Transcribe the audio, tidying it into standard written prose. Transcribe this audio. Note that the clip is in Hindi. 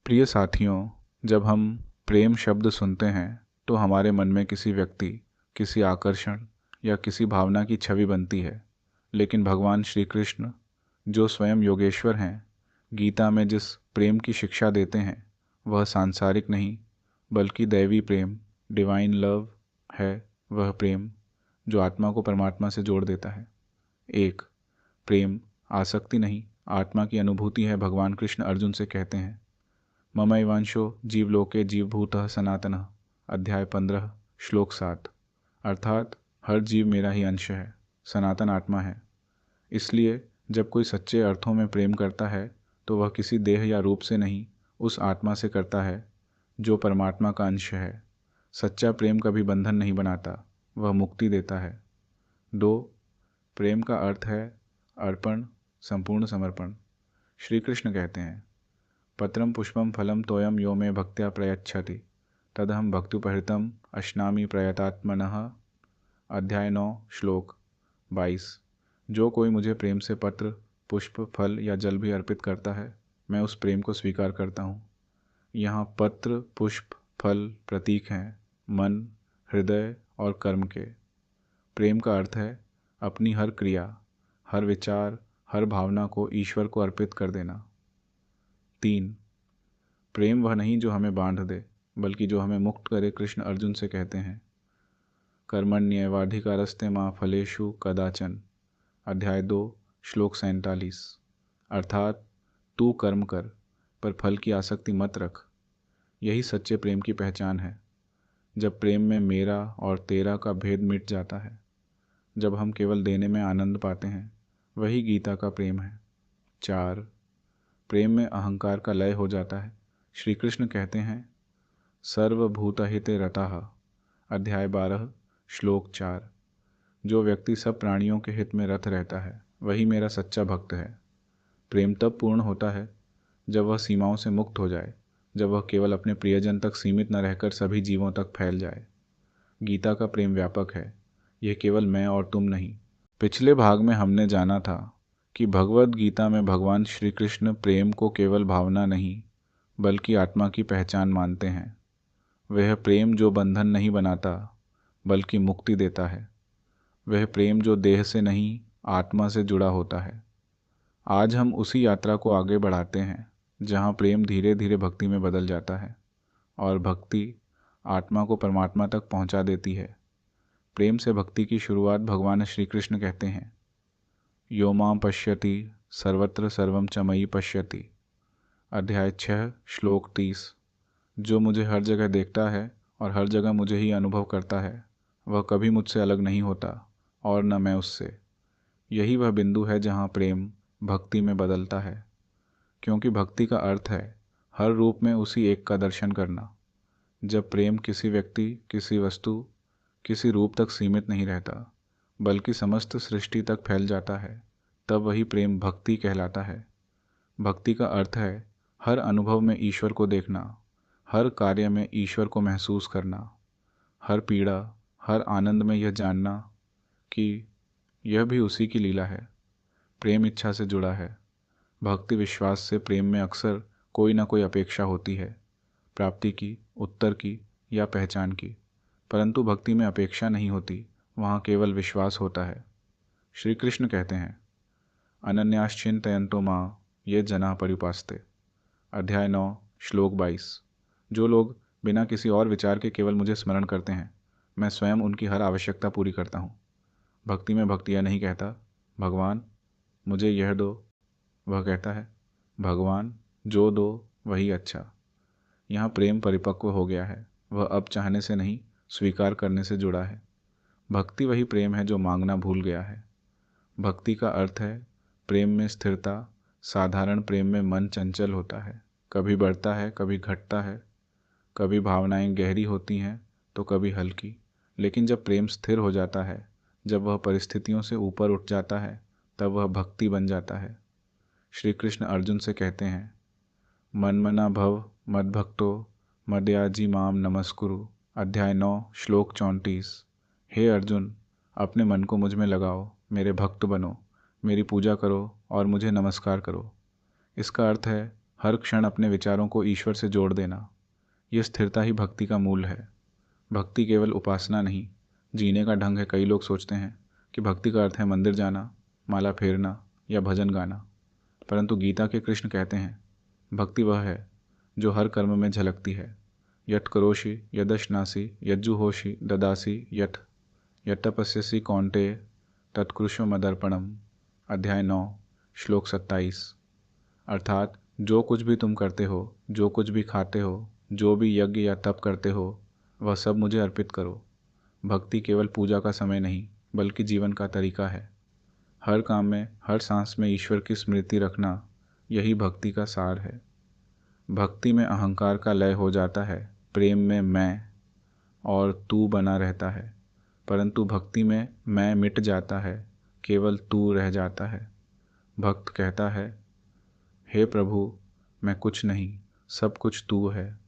प्रिय साथियों, जब हम प्रेम शब्द सुनते हैं तो हमारे मन में किसी व्यक्ति, किसी आकर्षण या किसी भावना की छवि बनती है। लेकिन भगवान श्री कृष्ण, जो स्वयं योगेश्वर हैं, गीता में जिस प्रेम की शिक्षा देते हैं वह सांसारिक नहीं बल्कि दैवी प्रेम, डिवाइन लव है। वह प्रेम जो आत्मा को परमात्मा से जोड़ देता है। एक, प्रेम आसक्ति नहीं, आत्मा की अनुभूति है। भगवान कृष्ण अर्जुन से कहते हैं, ममैवांशो जीवलोके जीवभूतः सनातनः, अध्याय 15, श्लोक 7। अर्थात हर जीव मेरा ही अंश है, सनातन आत्मा है। इसलिए जब कोई सच्चे अर्थों में प्रेम करता है तो वह किसी देह या रूप से नहीं, उस आत्मा से करता है जो परमात्मा का अंश है। सच्चा प्रेम कभी बंधन नहीं बनाता, वह मुक्ति देता है। 2, प्रेम का अर्थ है अर्पण, संपूर्ण समर्पण। श्री कृष्ण कहते हैं, पत्रम पुष्पम फलम तोयम यो मे भक्त्या प्रयच्छति तदहम भक्त्युपहृतम अश्नामि प्रयतात्मनः, अध्याय 9, श्लोक 22। जो कोई मुझे प्रेम से पत्र, पुष्प, फल या जल भी अर्पित करता है, मैं उस प्रेम को स्वीकार करता हूँ। यहाँ पत्र, पुष्प, फल प्रतीक हैं मन, हृदय और कर्म के। प्रेम का अर्थ है अपनी हर क्रिया, हर विचार, हर भावना को ईश्वर को अर्पित कर देना। 3, प्रेम वह नहीं जो हमें बांध दे बल्कि जो हमें मुक्त करे। कृष्ण अर्जुन से कहते हैं, कर्मण्येवाधिकारस्ते मां फलेषु कदाचन, अध्याय 2, श्लोक 47। अर्थात तू कर्म कर पर फल की आसक्ति मत रख। यही सच्चे प्रेम की पहचान है। जब प्रेम में मेरा और तेरा का भेद मिट जाता है, जब हम केवल देने में आनंद पाते हैं, वही गीता का प्रेम है। 4, प्रेम में अहंकार का लय हो जाता है। श्री कृष्ण कहते हैं, सर्वभूतहिते रतः, अध्याय 12, श्लोक 4। जो व्यक्ति सब प्राणियों के हित में रत रहता है वही मेरा सच्चा भक्त है। प्रेम तब पूर्ण होता है जब वह सीमाओं से मुक्त हो जाए, जब वह केवल अपने प्रियजन तक सीमित न रहकर सभी जीवों तक फैल जाए। गीता का प्रेम व्यापक है, यह केवल मैं और तुम नहीं। पिछले भाग में हमने जाना था कि भगवद गीता में भगवान श्री कृष्ण प्रेम को केवल भावना नहीं बल्कि आत्मा की पहचान मानते हैं। वह प्रेम जो बंधन नहीं बनाता बल्कि मुक्ति देता है। वह प्रेम जो देह से नहीं आत्मा से जुड़ा होता है। आज हम उसी यात्रा को आगे बढ़ाते हैं जहाँ प्रेम धीरे धीरे भक्ति में बदल जाता है और भक्ति आत्मा को परमात्मा तक पहुँचा देती है। प्रेम से भक्ति की शुरुआत भगवान श्री कृष्ण कहते हैं, यो मां पश्यति सर्वत्र सर्वम च मयि पश्यति, अध्याय 6, श्लोक 30। जो मुझे हर जगह देखता है और हर जगह मुझे ही अनुभव करता है, वह कभी मुझसे अलग नहीं होता और न मैं उससे। यही वह बिंदु है जहाँ प्रेम भक्ति में बदलता है, क्योंकि भक्ति का अर्थ है हर रूप में उसी एक का दर्शन करना। जब प्रेम किसी व्यक्ति, किसी वस्तु, किसी रूप तक सीमित नहीं रहता बल्कि समस्त सृष्टि तक फैल जाता है, तब वही प्रेम भक्ति कहलाता है। भक्ति का अर्थ है हर अनुभव में ईश्वर को देखना, हर कार्य में ईश्वर को महसूस करना, हर पीड़ा, हर आनंद में यह जानना कि यह भी उसी की लीला है। प्रेम इच्छा से जुड़ा है। भक्ति विश्वास से। प्रेम में अक्सर कोई ना कोई अपेक्षा होती है, प्राप्ति की, उत्तर की या पहचान की, परंतु भक्ति में अपेक्षा नहीं होती, वहाँ केवल विश्वास होता है। श्री कृष्ण कहते हैं, अनन्याश्चिन्तयन्तो मां ये जना पर्युपास्ते, अध्याय 9, श्लोक 22। जो लोग बिना किसी और विचार के केवल मुझे स्मरण करते हैं, मैं स्वयं उनकी हर आवश्यकता पूरी करता हूँ। भक्ति में भक्त यह नहीं कहता, भगवान मुझे यह दो। वह कहता है, भगवान जो दो वही अच्छा। यहाँ प्रेम परिपक्व हो गया है। वह अब चाहने से नहीं, स्वीकार करने से जुड़ा है। भक्ति वही प्रेम है जो मांगना भूल गया है। भक्ति का अर्थ है प्रेम में स्थिरता। साधारण प्रेम में मन चंचल होता है, कभी बढ़ता है, कभी घटता है, कभी भावनाएं गहरी होती हैं तो कभी हल्की। लेकिन जब प्रेम स्थिर हो जाता है, जब वह परिस्थितियों से ऊपर उठ जाता है, तब वह भक्ति बन जाता है। श्री कृष्ण अर्जुन से कहते हैं, मन्मना भव मद्भक्तो मदयाजी माम नमस्कुरु, अध्याय 9, श्लोक 34। हे अर्जुन, अपने मन को मुझ में लगाओ, मेरे भक्त बनो, मेरी पूजा करो और मुझे नमस्कार करो। इसका अर्थ है हर क्षण अपने विचारों को ईश्वर से जोड़ देना, यह स्थिरता ही भक्ति का मूल है। भक्ति केवल उपासना नहीं, जीने का ढंग है। कई लोग सोचते हैं कि भक्ति का अर्थ है मंदिर जाना, माला फेरना या भजन गाना, परंतु गीता के कृष्ण कहते हैं भक्ति वह है जो हर कर्म में झलकती है। यट करोषि यदश्नासि यज्जुहोषि ददासी यट यट्टपस्यसि कौन्तेय तत्कुरुष्व मदर्पणम। अध्याय 9 श्लोक 27। अर्थात जो कुछ भी तुम करते हो, जो कुछ भी खाते हो, जो भी यज्ञ या तप करते हो, वह सब मुझे अर्पित करो। भक्ति केवल पूजा का समय नहीं, बल्कि जीवन का तरीका है। हर काम में, हर सांस में ईश्वर की स्मृति रखना, यही भक्ति का सार है। भक्ति में अहंकार का लय हो जाता है, प्रेम में मैं और तू बना रहता है, परंतु भक्ति में मैं मिट जाता है, केवल तू रह जाता है। भक्त कहता है, हे प्रभु, मैं कुछ नहीं, सब कुछ तू है।